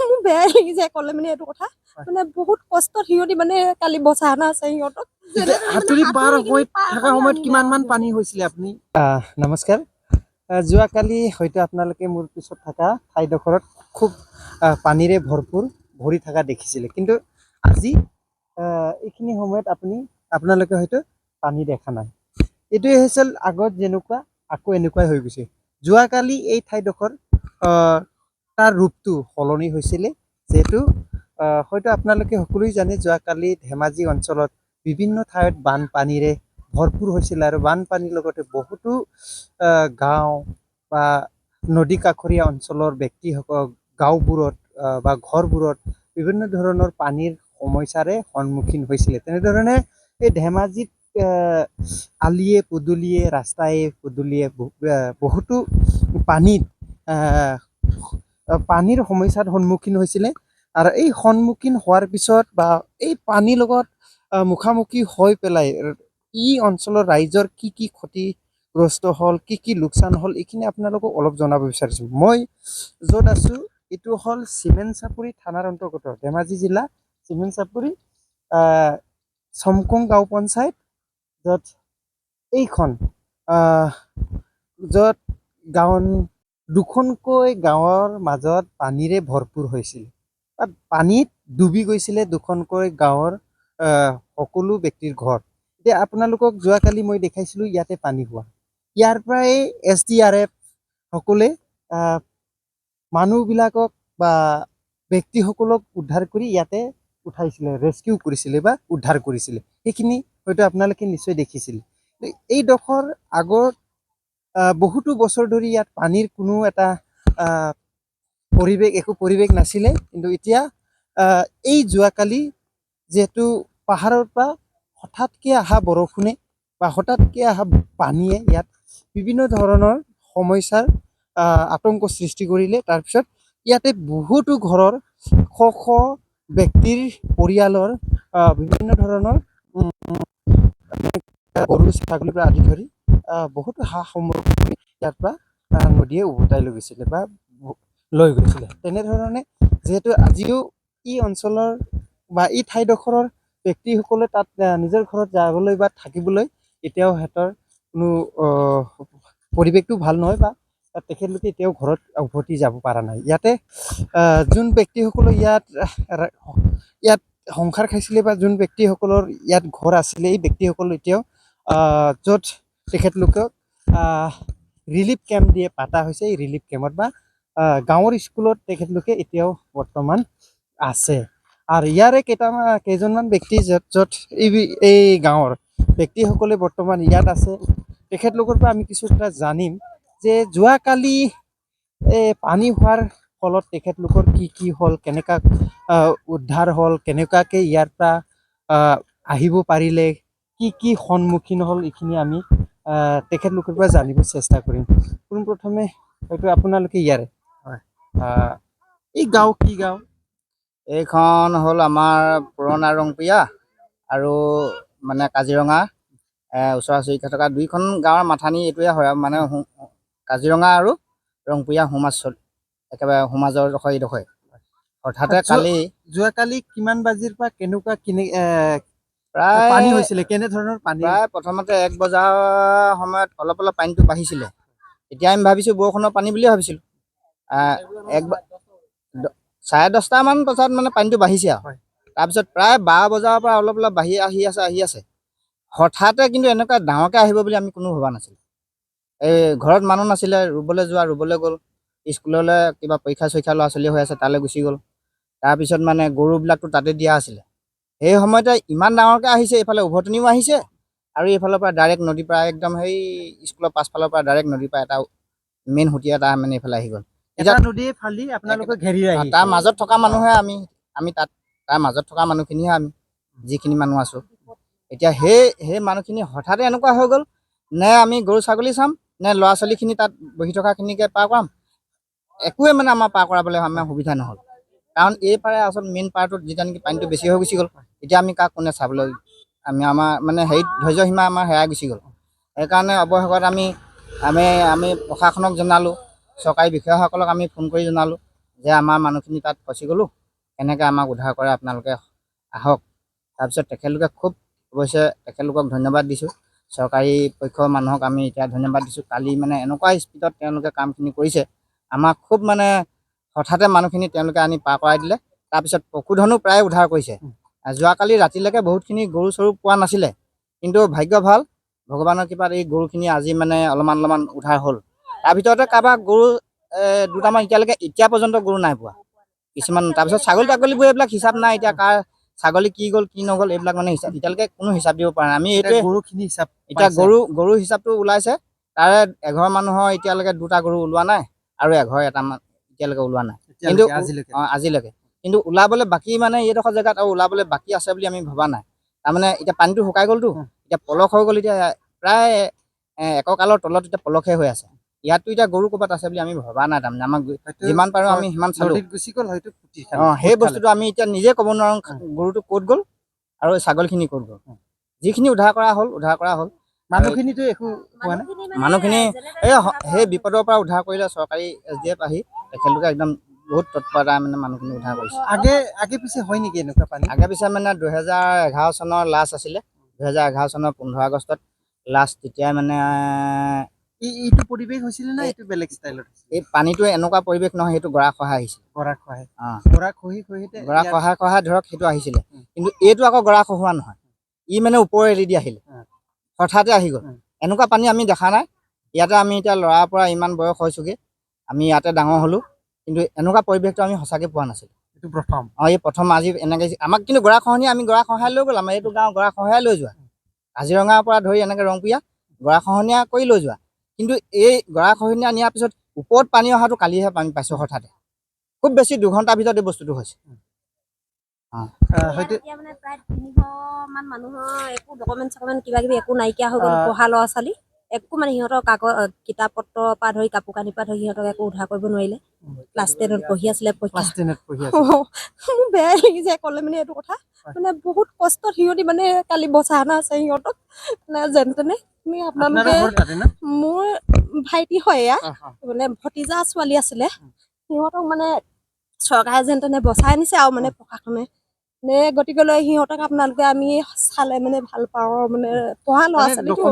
মোৰ বেয়াই লাগি যায় ক'লে মানে এইটো কথা মানে বহুত কষ্টত সিহঁতি মানে কালি বচা অনা আছে সিহঁতক হাতুৰি পাৰ হৈ থকা সময়ত কিমান মান পানী হৈছিলে আপুনি নমস্কাৰ যোৱাকালি হয়তো আপোনালোকে মোৰ পিছত থকা ঠাইডোখৰত খুব পানীৰে ভৰি থকা দেখিছিলে কিন্তু আজি এইখিনি সময়ত আপোনালোকে হয়তো পানী দেখা নাই এইটোৱে হৈছিল আগত যেনেকুৱা আকৌ এনেকুৱাই হৈ গৈছে যোৱাকালি এই ঠাইডোখৰ তাৰ ৰূপটো সলনি হৈছিলে যেহেতু হয়তো আপোনালোকে সকলোৱে জানে যোৱাকালি ধেমাজি অঞ্চলত বিভিন্ন ঠাইত বানপানীৰে ভৰপূৰ হৈছিল আৰু বানপানীৰ লগতে বহুতো গাঁও বা নদী কাষৰীয়া অঞ্চলৰ ব্যক্তিসকল গাঁওবোৰত বা ঘৰবোৰত বিভিন্ন ধৰণৰ পানীৰ সমস্যাৰে সন্মুখীন হৈছিলে তেনেধৰণে এই ধেমাজিত আলিয়ে পদূলিয়ে ৰাস্তাই পদূলিয়ে বহুতো পানীৰ সমস্যাৰ সন্মুখীন হৈছিলে আৰু এই সন্মুখীন হোৱাৰ পিছত বা এই পানীৰ লগত মুখামুখি হৈ পেলাই ই অঞ্চলৰ ৰাইজৰ কি কি ক্ষতিগ্ৰস্ত হ'ল কি লোকচান হ'ল এইখিনি আপোনালোকক অলপ জনাব বিচাৰিছোঁ মই য'ত আছোঁ এইটো হ'ল চিমেণ্ট চাপৰি থানাৰ অন্তৰ্গত ধেমাজি জিলা চিমেণ্ট চাপৰি চমকং গাঁও পঞ্চায়ত য'ত এইখন য'ত দুখনকৈ গাঁৱৰ মাজত পানীৰে ভৰপূৰ হৈছিল পানীত ডুবি গৈছিলে দুখনকৈ গাঁৱৰ সকলো ব্যক্তিৰ ঘৰ এতিয়া আপোনালোকক যোৱাকালি মই দেখাইছিলোঁ ইয়াতে পানী হোৱা ইয়াৰ পৰাই SDRF সকলে মানুহবিলাকক বা ব্যক্তিসকলক উদ্ধাৰ কৰি ইয়াতে উঠাইছিলে ৰেস্কিউ কৰিছিলে বা উদ্ধাৰ কৰিছিলে সেইখিনি হয়তো আপোনালোকে নিশ্চয় দেখিছিলে এইডোখৰ আগত বহুতো বছৰ ধৰি ইয়াত পানীৰ কোনো এটা একো পৰিৱেশ নাছিলে কিন্তু এতিয়া এই যোৱাকালি যেহেতু পাহাৰৰ পৰা হঠাৎকৈ অহা বৰষুণে বা হঠাৎকৈ অহা পানীয়ে ইয়াত বিভিন্ন ধৰণৰ সমস্যাৰ আতংক সৃষ্টি কৰিলে তাৰপিছত ইয়াতে বহুতো ঘৰৰ শ ব্যক্তিৰ পৰিয়ালৰ বিভিন্ন ধৰণৰ গৰু ছাগলীৰ পৰা আদি ধৰি বহুতো সা সামগ্ৰী ইয়াৰ পৰা নদীয়ে উভতাই লৈ গৈছিলে বা লৈ গৈছিলে তেনেধৰণে যিহেতু আজিও এই অঞ্চলৰ বা এই ঠাইডোখৰৰ ব্যক্তিসকলে তাত নিজৰ ঘৰত যাবলৈ বা থাকিবলৈ এতিয়াও সিহঁতৰ কোনো পৰিৱেশটো ভাল নহয় বা তেখেতলোকে এতিয়াও ঘৰত উভতি যাব পৰা নাই ইয়াতে যোন ব্যক্তিসকলে ইয়াত সংসাৰ খাইছিলে বা যোন ব্যক্তিসকলৰ ইয়াত ঘৰ আছিলে এই ব্যক্তিসকল এতিয়াও য'ত তেখেতলোকক ৰিলিফ কেম্প দিয়ে পাতা হৈছে এই ৰিলিফ কেম্পত বা গাঁৱৰ স্কুলত তেখেতলোকে এতিয়াও বৰ্তমান আছে আৰু ইয়াৰে কেইজনমান ব্যক্তি য'ত এই গাঁৱৰ ব্যক্তিসকলে বৰ্তমান ইয়াত আছে তেখেতলোকৰ পৰা আমি কিছু কথা জানিম যে যোৱাকালি পানী হোৱাৰ ফলত তেখেতলোকৰ কি হ'ল কেনেকুৱা উদ্ধাৰ হ'ল কেনেকুৱাকৈ ইয়াৰ পৰা আহিব পাৰিলে কি সন্মুখীন হ'ল এইখিনি আমি তেখেতলোকৰ পৰা জানিব চেষ্টা কৰিম পোনপ্ৰথমে হয়তো আপোনালোকে ইয়াৰে হয় এই গাঁও কি গাঁও এইখন হ'ল আমাৰ পুৰণা ৰংপুৰীয়া আৰু মানে কাজিৰঙা ওচৰা ওচৰিকৈ থকা দুইখন গাঁৱৰ মাথানি এইটোৱে হয় মানে কাজিৰঙা আৰু ৰংপুৰীয়া সমাজৰ একেবাৰে সমাজৰ এইডোখৰ হঠাতে যোৱাকালি কিমান বাজিৰ পৰা কেনেকুৱা প্ৰায় পানী হৈছিলে কেনেধৰণৰ পানী প্ৰায় প্ৰথমতে 1 বজাৰ সময়ত অলপ পানীটো বাঢ়িছিলে এতিয়া আমি ভাবিছোঁ বৰষুণৰ পানী বুলিয়ে ভাবিছিলোঁ 10:30মান বজাত মানে পানীটো বাঢ়িছে আৰু তাৰপিছত প্ৰায় 12 বজাৰ পৰা অলপ বাঢ়ি আহি আছে হঠাতে কিন্তু এনেকুৱা ডাঙৰকৈ আহিব বুলি আমি কোনো ভবা নাছিলোঁ এই ঘৰত মানুহ নাছিলে ৰুবলৈ গ'ল স্কুললৈ কিবা পৰীক্ষা ল'ৰা ছোৱালী হৈ আছে তালৈ গুচি গ'ল তাৰপিছত মানে গৰুবিলাকতো তাতে দিয়া আছিলে সেই সময়তে ইমান ডাঙৰকৈ আহিছে এইফালে উভতনিও আহিছে আৰু এইফালৰ পৰা ডাইৰেক্ট নদীৰ পৰা একদম সেই স্কুলৰ পাছফালৰ পৰা ডাইৰেক্ট নদীৰ পৰা এটা মেইন সুঁতি এটা মানে এইফালে আহি গ'ল নদীয়ে ফালি আপোনালোকক ঘেৰি ৰাখি তাৰ মাজত থকা মানুহে আমি তাৰ মাজত থকা মানুহখিনিহে আমি যিখিনি মানুহ আছোঁ এতিয়া সেই মানুহখিনি হঠাতে এনেকুৱা হৈ গ'ল নে আমি গৰু ছাগলী চাম নে ল'ৰা ছোৱালীখিনি তাত বহি থকাখিনিকে পাৰ কৰাম একোৱে মানে আমাৰ পাৰ কৰাবলৈ আমাৰ সুবিধা নহ'ল কাৰণ এইফালে আচল মেইন পাৰটোত যেতিয়া নেকি পানীটো বেছি হৈ গুচি গ'ল এতিয়া আমি কাক কোনে চাবলৈ আমাৰ মানে ধৈৰ্য সীমা আমাৰ হেৰাই গুচি গ'ল সেইকাৰণে অৱশেষত আমি প্ৰশাসনক জনালোঁ চৰকাৰী বিষয়াসকলক আমি ফোন কৰি জনালোঁ যে আমাৰ মানুহখিনি তাত ফচি গ'লোঁ, কেনেকৈ আমাক উদ্ধাৰ কৰে আপোনালোকে আহক। তাৰপিছত তেখেতলোকে খুব অৱশ্যে তেখেতলোকক ধন্যবাদ দিছোঁ। চৰকাৰী পক্ষৰ মানুহক আমি এতিয়া ধন্যবাদ দিছোঁ। কালি মানে এনেকুৱা স্পীডত তেওঁলোকে কামখিনি কৰিছে, আমাক খুব মানে হঠাতে মানুহখিনি তেওঁলোকে আনি পাৰ কৰাই দিলে। তাৰপিছত পশুধনো প্ৰায় উদ্ধাৰ কৰিছে। যোৱাকালি ৰাতিলৈকে বহুতখিনি গৰু চৰু পোৱা নাছিলে, কিন্তু ভাগ্য ভাল, ভগৱানৰ কৃপাত এই গৰুখিনি আজি মানে অলপমান উদ্ধাৰ হ'ল। তাৰ ভিতৰতে কাৰোবাৰ গৰু দুটামান এতিয়া পৰ্যন্ত গৰু নাই পোৱা কিছুমান। তাৰপিছত ছাগলী তাগলীবোৰ এইবিলাক হিচাপ নাই, এতিয়া কাৰ ছাগলী কি গ'ল কি নগ'ল এইবিলাক মানে হিচাপ এতিয়ালৈকে কোনো হিচাপ দিব পৰা নাই। আমি এইটোৱে গৰুখিনি হিচাপ এতিয়া গৰু হিচাপটো ওলাইছে, তাৰে এঘৰ মানুহৰ এতিয়ালৈকে 2টা গৰু ওলোৱা নাই আৰু এঘৰ এটামান এতিয়ালৈকে ওলোৱা নাই, কিন্তু আজিলৈকে কিন্তু ওলাবলৈ বাকী মানে এইডোখৰ জেগাত আৰু ওলাবলৈ বাকী আছে বুলি আমি ভবা নাই। তাৰমানে এতিয়া পানীটো শুকাই গ'লতো, এতিয়া পলস হৈ গ'ল। এতিয়া প্ৰায় এককালৰ তলত এতিয়া পলসে হৈ আছে। ইয়াততো এতিয়া গৰু ক'ৰবাত আছে বুলি আমি ভবা নাই। তাৰমানে আমাক যিমান পাৰোঁ আমি সিমান চালোঁ। সেই বস্তুটো আমি এতিয়া নিজে ক'ব নোৱাৰোঁ গৰুটো ক'ত গ'ল আৰু ছাগলীখিনি ক'ত গ'ল। যিখিনি উদ্ধাৰ কৰা হ'ল। মানুহখিনিতো একো হোৱা নাই। মানুহখিনি সেই বিপদৰ পৰা উদ্ধাৰ কৰিলে চৰকাৰী SDF আহি, তেখেতলোকে একদম বহুত তৎপৰতা মানে মানুহখিনি উদ্ধাৰ কৰিছে। আগে পিছে হয় নেকি এনেকুৱা পানী? আগে পিছে মানে 2011 চনৰ লাষ্ট আছিলে, 2011 চনৰ 15 আগষ্টত লাষ্ট। তেতিয়া মানে এইটো পৰিৱেশ হৈছিলে না এইটো বেলেগ ষ্টাইলত? এই পানীটো এনেকুৱা পৰিৱেশ নহয়, সেইটো গৰাখহাই আহিছিল। গৰাখহাই ধৰক সেইটো আহিছিলে, কিন্তু এইটো আকৌ গৰাখহোৱা নহয়। ই মানে ওপৰৰ এৰি দি আহিলে, হঠাতে আহি গ'ল। এনেকুৱা পানী আমি দেখা নাই। ইয়াতে আমি এতিয়া ল'ৰাৰ পৰা ইমান বয়স হৈছোগে, আমি ইয়াতে ডাঙৰ হ'লোঁ, কিন্তু এনেকুৱা পৰিৱেশটো আমি সঁচাকৈ পোৱা নাছিলোঁ। এই প্ৰথম আজি এনেকৈ আমাক কিন্তু গৰাখহনীয়া আমি গৰাখহাই লৈ গ'ল। আমাৰ এইটো গাঁও গৰাখহাই লৈ যোৱা, কাজিৰঙাৰ পৰা ধৰি এনেকৈ ৰংপুৰীয়া গৰাখহনীয়া কৰি লৈ যোৱা। কিন্তু এই গৰাখহনীয়া নিয়াৰ পিছত ওপৰত পানী অহাটো কালিহে পানী পাইছোঁ হঠাতে। খুব বেছি 2 ঘণ্টাৰ ভিতৰত এই বস্তুটো হৈছে। এতিয়া মানে প্ৰায় 300 মান মানুহৰ একো ডকুমেণ্ট চকুমেণ্ট কিবা কিবি একো নাইকিয়া হৈ গ'ল। পঢ়া ল'ৰা ছোৱালী একো মানে সিহঁতৰ কিতাপ পত্ৰৰ পৰা ধৰি কাপোৰ কানিৰ পৰা ধৰি সিহঁতক একো উদ্ধাৰ কৰিব নোৱাৰিলে। ক্লাছ 10ত পঢ়ি আছিলে। মোৰ বেয়াই লাগি যায় ক'লে মানে এইটো কথা। মানে বহুত কষ্টত সিহঁতি মানে কালি বচাই অনা আছে সিহঁতক, মানে যেন তেনে। আপোনালোকে মোৰ ভাইটি হয়, এয়া মানে ভতিজা ছোৱালী আছিলে। সিহঁতক মানে চৰকাৰে যেন তেনে বচাই আনিছে আৰু মানে প্ৰশাসনে গতিকেলৈ সিহঁতক আপোনালোকে আমি চালে মানে ভাল পাওঁ। মানে পঢ়া ল'ৰা ছোৱালীটো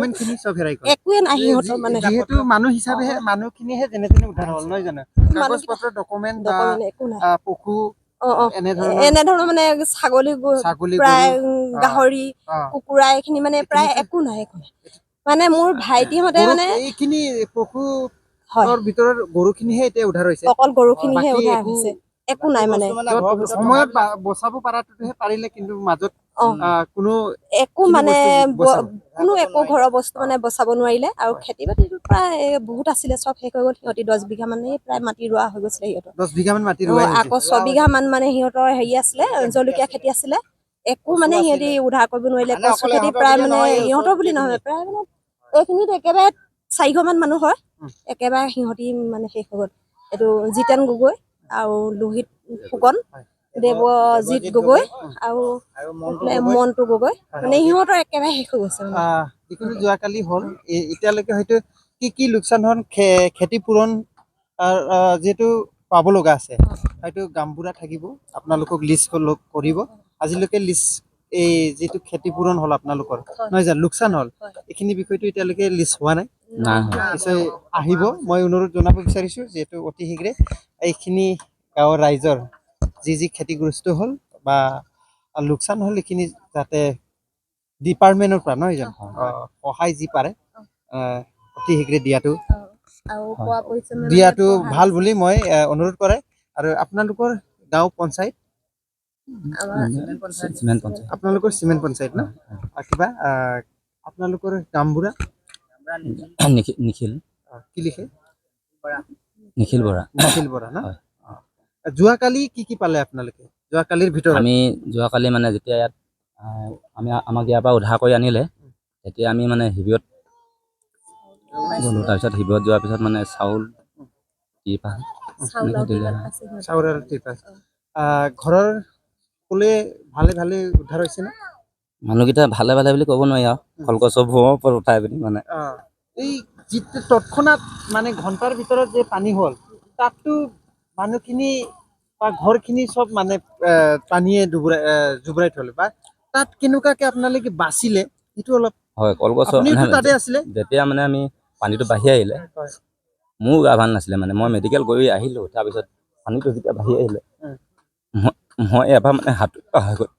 একোৱে নাই সিহঁতৰ মানে। যিহেতু মানুহ হিচাপে মানুহখিনিহে যেনে তেনে উদ্ধাৰ হ'ল, নহয় জানো? কাগজ পত্ৰ ডকুমেণ্ট একো নাই। পশু এনেধৰণৰ মানে ছাগলী প্ৰায় গাহৰি কুকুৰা এইখিনি মানে প্ৰায় একো নাই। মানে মোৰ ভাইটিহঁতে মানে এইখিনি পশুৰ ভিতৰত গৰুখিনিহে এতিয়া উদ্ধাৰ হৈছে, অকল গৰুখিনিহে উদ্ধাৰ হৈছে, একো নাই মানে। সময়ত বচাব পৰাটোহে পাৰিলে, কিন্তু মাজত কোনো একো মানে একো ঘৰৰ বস্তু মানে বচাব নোৱাৰিলে। আৰু খেতি বাতিটো প্ৰায় বহুত আছিলে, চব শেষ হৈ গ'ল। সিহঁতি 10 বিঘা মানে প্ৰায় মাটি ৰোৱা হৈ গৈছিলে সিহঁতৰ। 10 বিঘা মান মাটি আকৌ 6 বিঘা মান মানে সিহঁতৰ হেৰি আছিলে, জলকীয়া খেতি আছিলে। একো মানে সিহঁতি উদ্ধাৰ কৰিব নোৱাৰিলে। কচু খেতি প্ৰায় মানে সিহঁতৰ বুলি নহয়, প্ৰায় মানে এইখিনিত একেবাৰে 4 ঘৰ মান মানুহ হয়, একেবাৰে সিহঁতি মানে শেষ হৈ গ'ল। এইটো জিতেন গগৈ আৰু লোহিত ফুকন, দেৱজিত গগৈ আৰু মন্টু গগৈ, মানে সিহঁতৰ একেবাৰে শেষ হৈ গৈছে। যিকোনো যোৱাকালি হ'ল, এতিয়ালৈকে হয়তো কি লোকচান হ'ল, ক্ষতিপূৰণ যিহেতু পাব লগা আছে, হয়তো গামবুঢ়া থাকিব, আপোনালোকক লিষ্ট কৰিব। আজিলৈকে লিষ্ট এই যিটো ক্ষতিপূৰণ হ'ল আপোনালোকৰ, নহয় জানো, লোকচান হ'ল, এইখিনি বিষয়টো এতিয়ালৈকে লিষ্ট হোৱা নাই। নিশ্চয় আহিব। মই অনুৰোধ জনাব বিচাৰিছোঁ, যিহেতু অতি শীঘ্ৰে এইখিনি গাঁৱৰ ৰাইজৰ যি ক্ষতিগ্ৰস্ত হ'ল বা লোকচান হ'ল, এইখিনি যাতে ডিপাৰ্টমেণ্টৰ পৰা, নহয় জানো, সহায় যি পাৰে অতি শীঘ্ৰে দিয়াটো ভাল বুলি মই অনুৰোধ কৰে। আৰু আপোনালোকৰ গাঁও পঞ্চায়ত, আপোনালোকৰ চিমেণ্ট পঞ্চায়ত ন? কিবা আপোনালোকৰ গামবুঢ়া নিখিল কি লিখে? নিখিল বৰা ন? যোৱাকালি কি পালে আপোনালোকে? যোৱাকালিৰ ভিতৰত আমি যোৱাকালি মানে যেতিয়া ইয়াত আমাক ইয়াৰ পৰা উদ্ধাৰ কৰি আনিলে, তেতিয়া আমি মানে শিবিৰত গ'লোঁ। তাৰপিছত শিবিৰত যোৱাৰ পিছত মানে চাউল ঘৰৰ সকলোৱে ভালে উদ্ধাৰ হৈছে নে? মানুহকেইটা ভালে বুলি ক'ব নোৱাৰি আৰু, কলগছৰ ভূৰৰ ওপৰত উঠাই পিনি মানে। এই যি তৎক্ষণাত মানে ঘণ্টাৰ ভিতৰত যে পানী হ'ল, তাততো মানুহখিনি বা ঘৰখিনি চব মানে পানীয়ে জুবুৰাই থলে বা তাত কেনেকুৱাকে আপোনালোকে বাচিলে সেইটো অলপ হয় কলগছৰ আপুনিওতো মানে তাতে আছিলে যেতিয়া মানে আমি পানীটো বাঢ়ি আহিলে হয় মোৰ গা ভাল নাছিলে মানে মই মেডিকেল গৈ আহিলোঁ তাৰপিছত পানীটো যেতিয়া বাঢ়ি আহিলে মই এবাৰ মানে সাঁতুৰিব পাহৰি গ'লো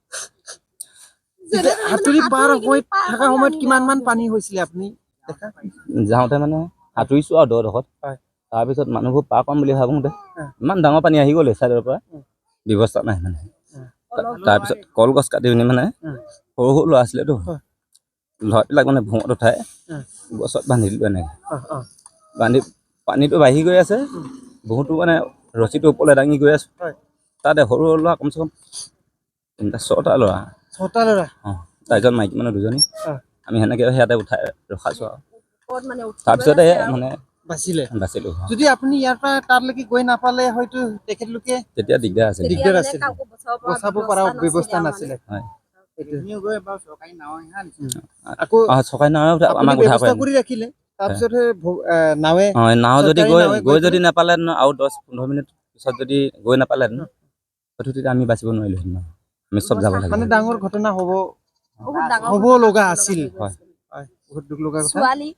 সাঁতুৰি পাৰ হৈ থকা সময়ত কিমান মান পানী হৈছিলে আপুনি দেখা যাওঁতে মানে সাঁতুৰিছোঁ আৰু দডোখৰত হয় তাৰপিছত মানুহবোৰ পাৰ পাম বুলি ভাবোঁতে হয়। ইমান ডাঙৰ পানী আহি গ'ল ছাইডৰ পৰা ব্যৱস্থা নাই মানে তাৰপিছত কলগছ কাটি পিনি মানে সৰু সৰু ল'ৰা আছিলেতো ল'ৰাবিলাক মানে ভোঙত উঠাই গছত বান্ধি দিলোঁ এনেকৈ বান্ধি পানীটো বাঢ়ি গৈ আছে বহুতো মানে ৰছীটো ওপৰলৈ দাঙি গৈ আছোঁ তাতে সৰু সৰু ল'ৰা কমচে কম ছটা ল'ৰা ছটা ল'ৰা অঁ তাৰপিছত মাইকী মানুহ দুজনী আমি সেনেকৈ সেয়াতে উঠাই ৰখাইছোঁ আৰু তাৰপিছতে তাৰপিছতে মানে বাচিলে বাচিলোঁ যদি আপুনি ইয়াৰ পৰা তালৈকে গৈ নাপালে হয়তো তেখেতলোকে তেতিয়া দিগদাৰ আছিল দিগদাৰ আছিল বচাব পৰা ব্যৱস্থা নাছিলে হয় এইখিনিও গৈ বাৰু চৰকাৰী নাও আহিলা নিচিনা। আকৌ চকাই নাও আপুনি আমাক উঠাব ব্যৱস্থা কৰি ৰাখিলে তাৰপিছতহে নাৱে হয় নাও যদি চৰকাৰী নাৱে গৈ যদি পেলাই নাপালে আৰু 10-15 মিনিট পিছত যদি গৈ নাপালেহেঁতেন হয়তো তেতিয়া আমি বাচিব নোৱাৰিলোঁহেঁতেন আমি চব যাব মানে লাগিল ডাঙৰ ঘটনা হ'ব লগা আছিল হয় হয় বহুত দুখ লগা কথা ছোৱালী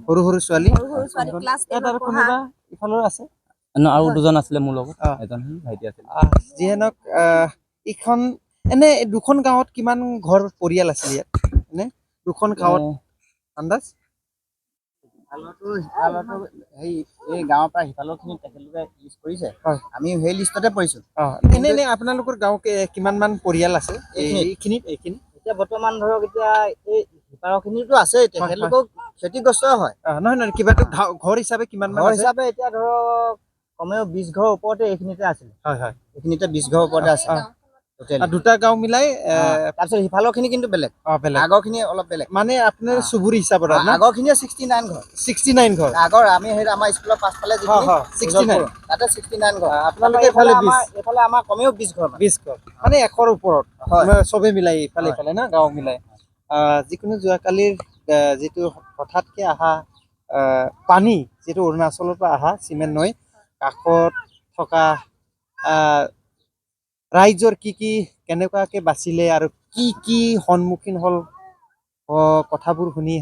সৰু সৰু ছোৱালী ক্লাছ ইয়াত আৰু 10 কোনোবা ইফালৰ আছে আৰু দুজন আছিলে মোৰ লগত অ। এজন ভাইটি আছিল যিহেনক ইখন এনে দুখন গাঁৱত কিমান ঘৰ পৰিয়াল আছিল ইয়াত এনে দুখন গাঁৱত আন্দাজ সিফালতো সেই এই গাঁৱৰ পৰা সিফালৰখিনি তেখেতলোকে লিষ্ট কৰিছে হয় আমি সেই লিষ্টতে পৰিছোঁ এনে আপোনালোকৰ গাঁও কিমান মান পৰিয়াল আছে এইখিনিত এতিয়া বৰ্তমান ধৰক এতিয়া এই সিপাৰৰখিনিতো আছেই তেখেতলোকক ক্ষতিগ্ৰস্ত হয় নহয় নহয় কিবা ঘৰ হিচাপে কিমান মান ঘৰ আছে হিচাপে এতিয়া ধৰক কমেও 20 ঘৰৰ ওপৰতে এইখিনিতে আছিলে হয় হয় এইখিনিতে 20 ঘৰৰ ওপৰতে আছে দুটা গাঁও মিলাই তাৰপিছত সিফালৰখিনি কিন্তু বেলেগ বেলেগ আগৰখিনি অলপ বেলেগ মানে আপোনাৰ চুবুৰী হিচাপত আগৰখিনিয়ে 69 ঘৰ 69 ঘৰ আগৰ আমি সেই আমাৰ স্কুলৰ পাছফালে যিখিনি 69 তাতে 69 ঘৰ আপোনালোকে এইফালে 20 এইফালে আমাৰ কমেও 20 ঘৰ 20 ঘৰ মানে 100ৰ ওপৰত হয় চবে মিলাই ইফালে ইফালে না গাঁও মিলাই যিকোনো যোৱাকালিৰ যিটো হঠাৎকে অহা পানী যিটো অৰুণাচলৰ পৰা অহা চিমেণ্ট নৈ কাষত থকা ৰাইজৰ কি কেনেকুৱাকে বাচিলে আৰু কি সন্মুখীন হ'ল কথাবোৰ শুনি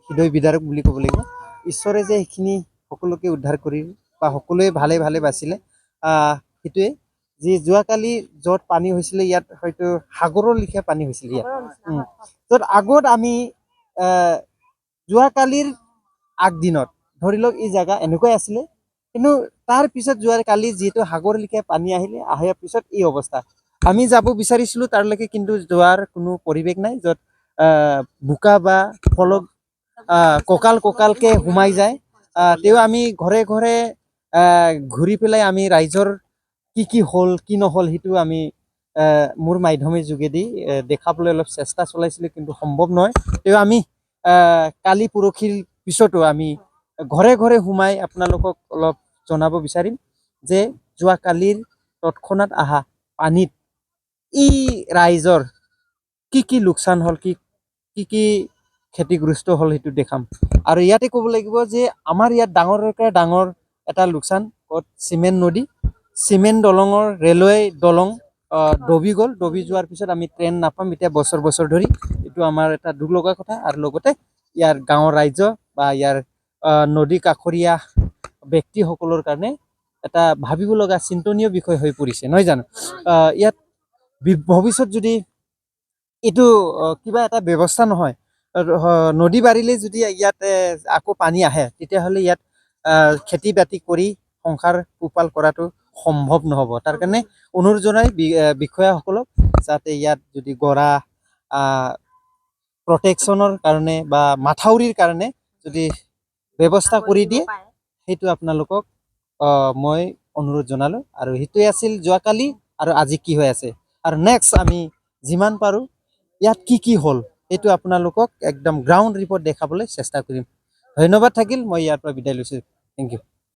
হৃদয় বিদাৰক বুলি ক'ব লাগিব ঈশ্বৰে যে সেইখিনি সকলোকে উদ্ধাৰ কৰি বা সকলোৱে ভালে ভালে বাচিলে সেইটোৱে যি যোৱাকালি য'ত পানী হৈছিলে ইয়াত হয়তো সাগৰৰ লিখীয়া পানী হৈছিলে ইয়াত য'ত আগত আমি যোৱাকালিৰ আগদিনত ধৰি লওক এই জেগা এনেকুৱাই আছিলে কিন্তু তাৰ পিছত যোৱাকালি যিহেতু সাগৰ লিখীয়া পানী আহিলে অহাৰ পিছত এই অৱস্থা আমি যাব বিচাৰিছিলোঁ তাৰলৈকে কিন্তু যোৱাৰ কোনো পৰিৱেশ নাই য'ত বোকা বা ফলক কঁকালকে সোমাই যায় তেওঁ আমি ঘৰে ঘৰে ঘূৰি পেলাই আমি ৰাইজৰ কি হ'ল কি নহ'ল সেইটো আমি মোৰ মাধ্যমৰ যোগেদি দেখাবলৈ অলপ চেষ্টা চলাইছিলোঁ কিন্তু সম্ভৱ নহয় তেওঁ আমি কালি পৰহিৰ পিছতো আমি ঘৰে ঘৰে সোমাই আপোনালোকক অলপ জনাব বিচাৰিম যে যোৱাকালিৰ তৎক্ষণাত অহা পানীত ই ৰাইজৰ কি লোকচান হ'ল কি ক্ষতিগ্ৰস্ত হ'ল সেইটো দেখাম আৰু ইয়াতে ক'ব লাগিব যে আমাৰ ইয়াত ডাঙৰ এটা লোকচান চিমেণ্ট নদী চিমেণ্ট দলঙৰ ৰেলৱে দলং ডবি গ'ল ডবি যোৱাৰ পিছত আমি ট্ৰেইন নাপাম এতিয়া বছৰ ধৰি এইটো আমাৰ এটা দুখ লগা কথা আৰু লগতে ইয়াৰ গাঁৱৰ ৰাইজ বা ইয়াৰ নদী কাষৰীয়া ব্যক্তিসকলৰ কাৰণে এটা ভাবিব লগা চিন্তনীয় বিষয় হৈ পৰিছে নহয় জানো ইয়াত ভৱিষ্যত যদি এইটো কিবা এটা ব্যৱস্থা নহয় নদী বাঢ়িলে যদি ইয়াত আকৌ পানী আহে তেতিয়াহ'লে ইয়াত খেতি বাতি কৰি সংসাৰ পোহপাল কৰাটো সম্ভৱ নহ'ব তাৰ কাৰণে অনুৰোধ জনাই বিষয়াসকলক যাতে ইয়াত যদি গৰা প্ৰটেকশ্যনৰ কাৰণে বা মাথাউৰিৰ কাৰণে যদি ব্যৱস্থা কৰি দিয়ে সেইটো আপোনালোকক মই অনুৰোধ জনালোঁ আৰু সেইটোৱে আছিল যোৱাকালি আৰু আজি কি হৈ আছে আৰু নেক্সট আমি যিমান পাৰোঁ ইয়াত কি হ'ল এইটো আপোনালোকক একদম গ্ৰাউণ্ড ৰিপৰ্ট দেখাবলৈ চেষ্টা কৰিম ধন্যবাদ থাকিল মই ইয়াৰ পৰা বিদায় লৈছোঁ থেংক ইউ